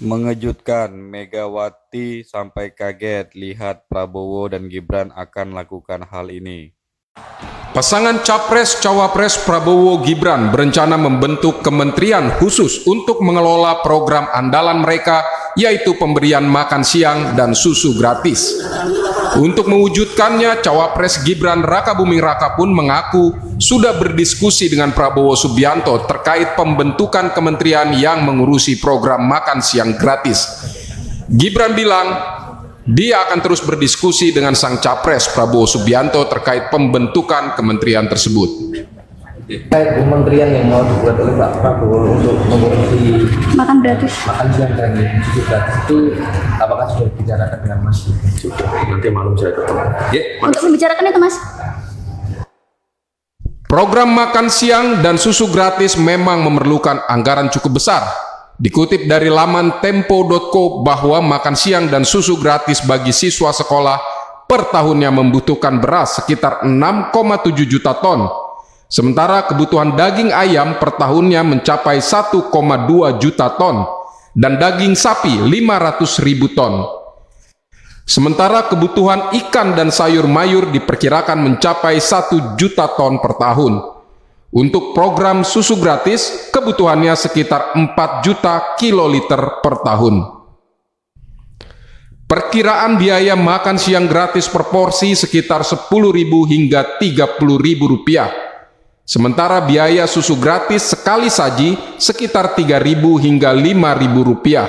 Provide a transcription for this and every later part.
Mengejutkan, Megawati sampai kaget lihat Prabowo dan Gibran akan lakukan hal ini. Pasangan Capres-Cawapres Prabowo Gibran berencana membentuk kementerian khusus untuk mengelola program andalan mereka, yaitu pemberian makan siang dan susu gratis. Untuk mewujudkannya, Cawapres Gibran Rakabuming Raka pun mengaku sudah berdiskusi dengan Prabowo Subianto terkait pembentukan kementerian yang mengurusi program makan siang gratis. Gibran bilang, dia akan terus berdiskusi dengan sang capres Prabowo Subianto terkait pembentukan kementerian tersebut. Terkait kementerian yang mau dibuat oleh Pak Prabowo untuk mengurusi makan gratis siang dan susu gratis itu, apakah sudah dibicarakan dengan Mas? Sudah, nanti malam saya ketemu. Ya, untuk membicarakan itu, Mas? Program makan siang dan susu gratis memang memerlukan anggaran cukup besar. Dikutip dari laman tempo.co bahwa makan siang dan susu gratis bagi siswa sekolah per tahunnya membutuhkan beras sekitar 6,7 juta ton. Sementara kebutuhan daging ayam per tahunnya mencapai 1,2 juta ton dan daging sapi 500.000 ton. Sementara kebutuhan ikan dan sayur mayur diperkirakan mencapai 1 juta ton per tahun. Untuk program susu gratis, kebutuhannya sekitar 4 juta kiloliter per tahun. Perkiraan biaya makan siang gratis per porsi sekitar 10.000 hingga 30.000 rupiah. Sementara biaya susu gratis sekali saji sekitar 3.000 hingga 5.000 rupiah.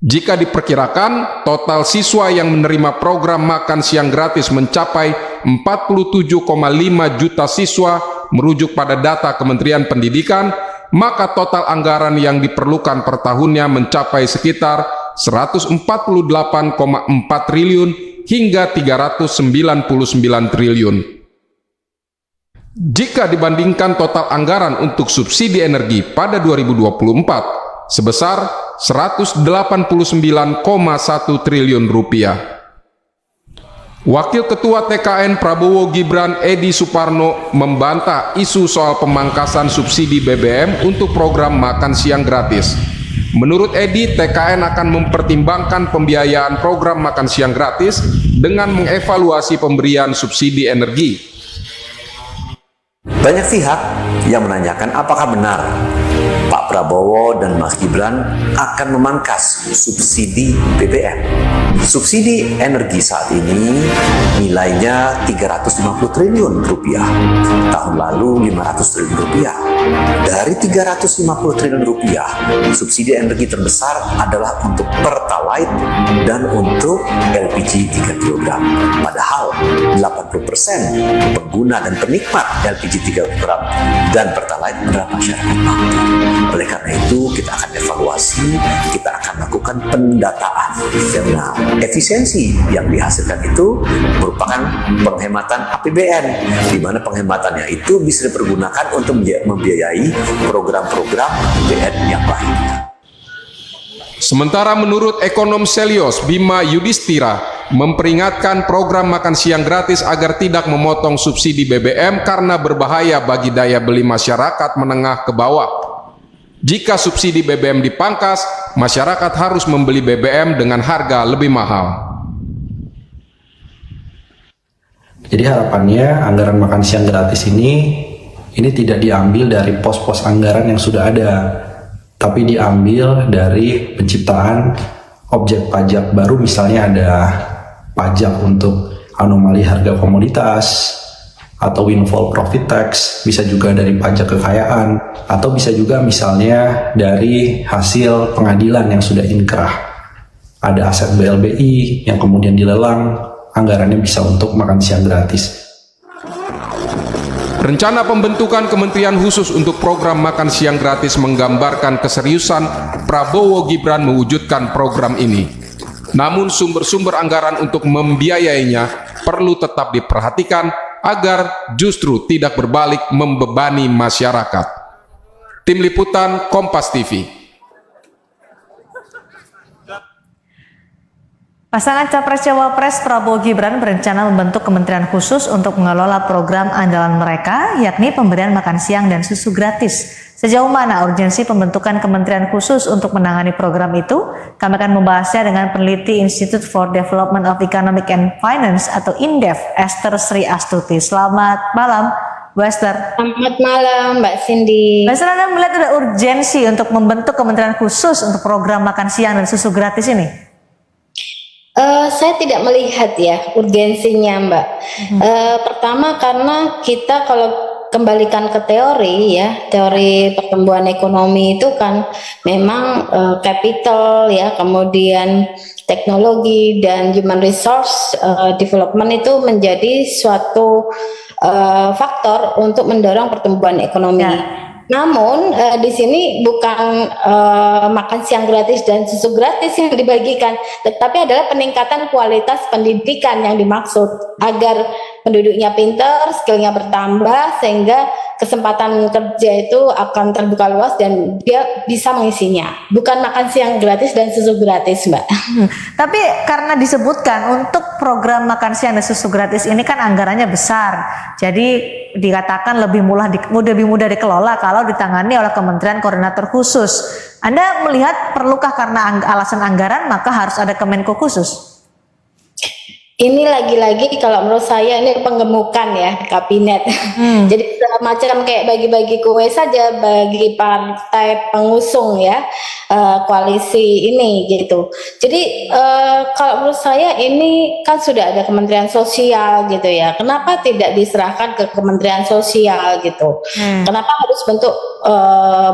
Jika diperkirakan, total siswa yang menerima program makan siang gratis mencapai 47,5 juta siswa merujuk pada data Kementerian Pendidikan, maka total anggaran yang diperlukan per tahunnya mencapai sekitar 148,4 triliun hingga 399 triliun. Jika dibandingkan total anggaran untuk subsidi energi pada 2024 sebesar 189,1 triliun rupiah. Wakil Ketua TKN Prabowo Gibran Edi Suparno membantah isu soal pemangkasan subsidi BBM untuk program makan siang gratis. Menurut Edi, TKN akan mempertimbangkan pembiayaan program makan siang gratis dengan mengevaluasi pemberian subsidi energi. Banyak pihak yang menanyakan apakah benar Pak Prabowo dan Mas Gibran akan memangkas subsidi BBM. Subsidi energi saat ini nilainya 350 triliun rupiah. Tahun lalu 500 triliun rupiah. Dari 350 triliun rupiah, subsidi energi terbesar adalah untuk Pertalite dan untuk LPG 3 kg. Padahal 80% pengguna dan penikmat LPG 3 kg dan Pertalite adalah masyarakat mampu. Oleh karena itu, kita akan evaluasi, kita akan lakukan pendataan karena efisiensi yang dihasilkan itu merupakan penghematan APBN, di mana penghematannya itu bisa dipergunakan untuk membiayai program-program APBN yang lainnya. Sementara menurut ekonom Selios Bima Yudhistira memperingatkan program makan siang gratis agar tidak memotong subsidi BBM karena berbahaya bagi daya beli masyarakat menengah ke bawah. Jika subsidi BBM dipangkas, masyarakat harus membeli BBM dengan harga lebih mahal. Jadi harapannya anggaran makan siang gratis ini tidak diambil dari pos-pos anggaran yang sudah ada, tapi diambil dari penciptaan objek pajak baru, misalnya ada pajak untuk anomali harga komoditas, atau windfall profit tax, bisa juga dari pajak kekayaan, atau bisa juga misalnya dari hasil pengadilan yang sudah inkrah. Ada aset BLBI yang kemudian dilelang, anggarannya bisa untuk makan siang gratis. Rencana pembentukan kementerian khusus untuk program makan siang gratis menggambarkan keseriusan Prabowo Gibran mewujudkan program ini. Namun sumber-sumber anggaran untuk membiayainya perlu tetap diperhatikan agar justru tidak berbalik membebani masyarakat. Tim Liputan Kompas TV. Pasangan Capres-Cawapres Prabowo Gibran berencana membentuk kementerian khusus untuk mengelola program andalan mereka, yakni pemberian makan siang dan susu gratis. Sejauh mana urgensi pembentukan kementerian khusus untuk menangani program itu? Kami akan membahasnya dengan peneliti Institute for Development of Economic and Finance atau INDEF, Esther Sri Astuti. Selamat malam, Bu Esther. Selamat malam, Mbak Cindy. Bu Esther, Anda melihat ada urgensi untuk membentuk kementerian khusus untuk program makan siang dan susu gratis ini? Saya tidak melihat ya urgensinya, Mbak. Pertama karena kita kalau kembalikan ke teori ya, teori pertumbuhan ekonomi itu kan memang capital ya, kemudian teknologi dan human resource development itu menjadi suatu faktor untuk mendorong pertumbuhan ekonomi. Ya. Namun di sini bukan makan siang gratis dan susu gratis yang dibagikan, tetapi adalah peningkatan kualitas pendidikan yang dimaksud agar penduduknya pintar, skillnya bertambah sehingga kesempatan kerja itu akan terbuka luas dan dia bisa mengisinya. Bukan makan siang gratis dan susu gratis, Mbak. Tapi karena disebutkan untuk program makan siang dan susu gratis ini kan anggarannya besar, jadi dikatakan lebih mudah dikelola kalau ditangani oleh Kementerian Koordinator Khusus. Anda melihat perlukah karena alasan anggaran maka harus ada Kemenko khusus? Ini lagi-lagi kalau menurut saya ini penggemukan ya kabinet. Jadi macam kayak bagi-bagi kue saja bagi partai pengusung ya koalisi ini gitu. Jadi kalau menurut saya ini kan sudah ada Kementerian Sosial gitu ya. Kenapa tidak diserahkan ke Kementerian Sosial gitu? Kenapa harus bentuk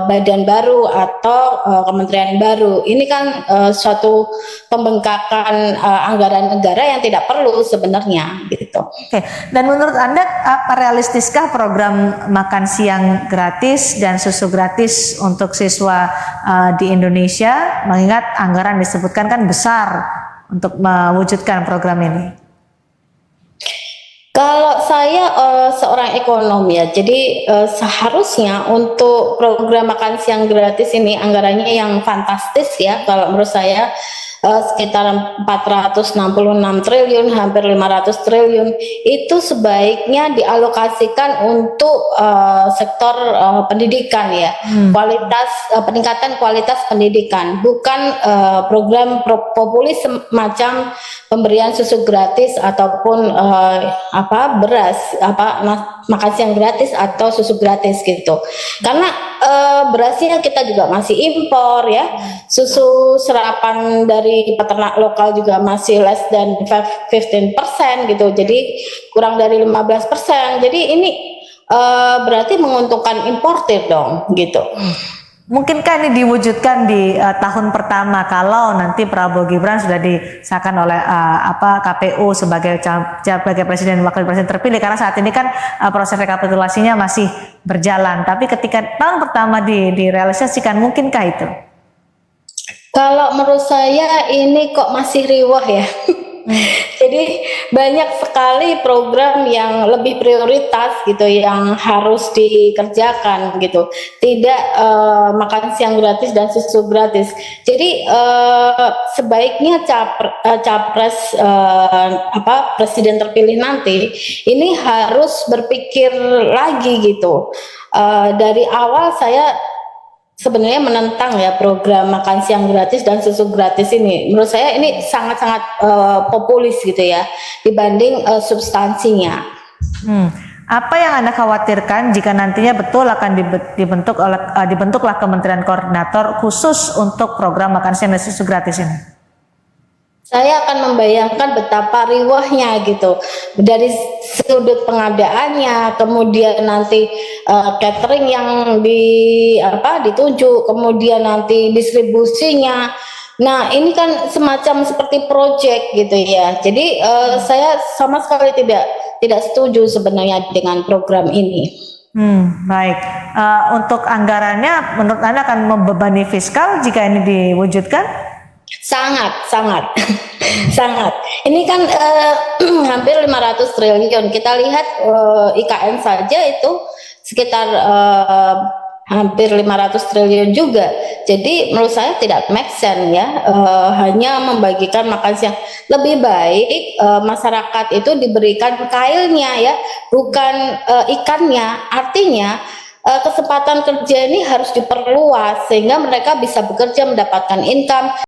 badan baru atau kementerian baru? Ini kan suatu pembengkakan anggaran negara yang tidak perlu sebenarnya gitu. Oke. Dan menurut Anda realistiskah program makan siang gratis dan susu gratis untuk siswa di Indonesia, mengingat anggaran disebutkan kan besar untuk mewujudkan program ini? Kalau saya seorang ekonom ya, jadi seharusnya untuk program makan siang gratis ini anggarannya yang fantastis ya, kalau menurut saya sekitar 466 triliun, hampir 500 triliun, itu sebaiknya dialokasikan untuk sektor pendidikan ya, peningkatan kualitas pendidikan, bukan program populis semacam pemberian susu gratis ataupun beras, makan siang gratis atau susu gratis gitu. Karena berasnya kita juga masih impor ya, susu serapan dari peternak lokal juga masih less than 15% gitu, jadi kurang dari 15%. Jadi ini berarti menguntungkan importir dong gitu. Mungkinkah ini diwujudkan di tahun pertama kalau nanti Prabowo Gibran sudah disahkan oleh KPU sebagai presiden wakil presiden terpilih, karena saat ini kan proses rekapitulasinya masih berjalan. Tapi ketika tahun pertama direalisasikan, mungkinkah itu? Kalau menurut saya ini kok masih riwah ya. Jadi banyak sekali program yang lebih prioritas gitu yang harus dikerjakan gitu. Tidak makan siang gratis dan susu gratis. Jadi sebaiknya capres presiden terpilih nanti ini harus berpikir lagi gitu. Dari awal saya sebenarnya menentang ya program makan siang gratis dan susu gratis ini. Menurut saya ini sangat-sangat populis gitu ya dibanding substansinya. Apa yang Anda khawatirkan jika nantinya betul akan dibentuklah Kementerian Koordinator khusus untuk program makan siang dan susu gratis ini? Saya akan membayangkan betapa riwahnya gitu, dari sudut pengadaannya, kemudian nanti catering yang ditunjuk, kemudian nanti distribusinya. Nah ini kan semacam seperti project gitu ya. Jadi saya sama sekali tidak setuju sebenarnya dengan program ini. Baik. Untuk anggarannya, menurut Anda akan membebani fiskal jika ini diwujudkan? Sangat. Ini kan hampir 500 triliun. Kita lihat IKN saja itu sekitar hampir 500 triliun juga. Jadi menurut saya tidak make sense ya, hanya membagikan makan siang. Lebih baik masyarakat itu diberikan kailnya ya, bukan ikannya. Artinya kesempatan kerja ini harus diperluas sehingga mereka bisa bekerja mendapatkan income.